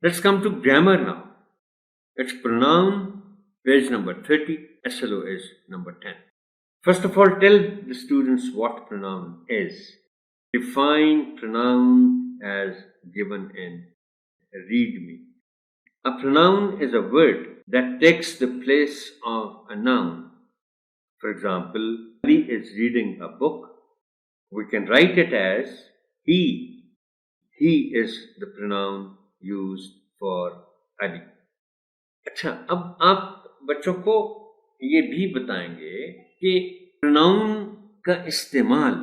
Let's come to grammar now. It's pronoun, page number 30, SLO is number 10. First of all, tell the students what pronoun is. Define pronoun as given in README. A pronoun is a word that takes the place of a noun. For example, Ali is reading a book. We can write it as he. He is the pronoun used for Ali. अच्छा, अब आप बच्चों को ये भी बताएंगे कि pronoun का इस्तेमाल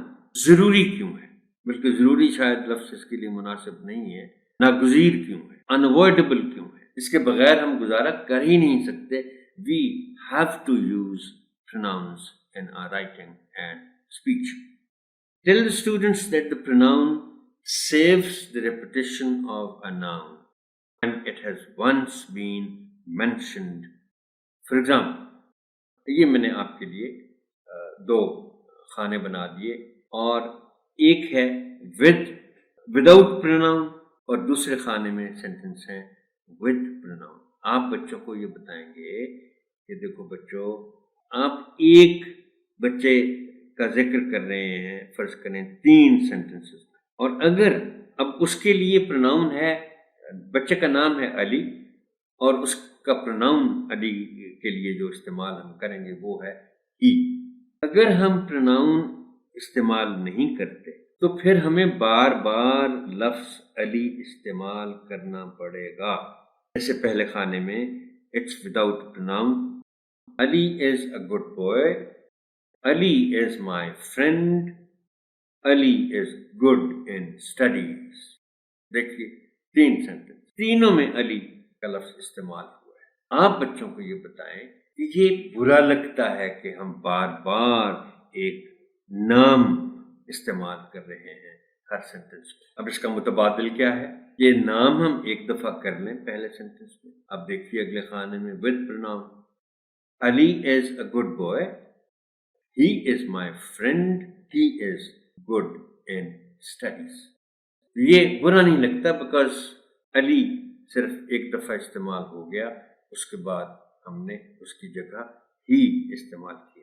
जरूरी क्यों है। बल्कि जरूरी शायद लफ्ज इसके लिए मुनासिब नहीं है, नागुज़ीर क्यों है, अनअवॉइडेबल क्यों है, इसके बगैर हम गुजारा कर ही नहीं सकते। We have to use pronouns in our writing and speech. Tell the students that the pronoun saves the repetition of a noun when it has once been mentioned. For example, ये मैंने आपके लिए दो खाने बना दिए और एक है विदाउट प्रोनाउन और दूसरे खाने में सेंटेंस है विद प्रोनाउन। आप बच्चों को ये बताएंगे कि देखो बच्चों, आप एक बच्चे का जिक्र कर रहे हैं, फर्ज करें 3 सेंटेंसेस में, और अगर अब उसके लिए प्रोनाउन है, बच्चे का नाम है अली और उसका प्रोनाउन अली के लिए जो इस्तेमाल हम करेंगे वो है ही। अगर हम प्रोनाउन इस्तेमाल नहीं करते तो फिर हमें बार बार लफ्ज अली इस्तेमाल करना पड़ेगा। जैसे पहले खाने में it's without pronoun, Ali is a good boy, Ali is my friend, Ali is good in studies. देखिए 3 सेंटेंस, तीनों में अली का लफ्ज इस्तेमाल हुआ है। आप बच्चों को ये बताएं कि ये बुरा लगता है कि हम बार बार एक नाम इस्तेमाल कर रहे हैं हर सेंटेंस में। अब इसका मुतबादिल क्या है? ये नाम हम एक दफा कर लें पहले सेंटेंस में। अब देखिए अगले खाने में with pronoun, Ali is a good boy, he is my friend, he is good in studies. ये बुरा नहीं लगता बिकॉज अली सिर्फ एक दफा इस्तेमाल हो गया, उसके बाद हमने उसकी जगह ही इस्तेमाल किया।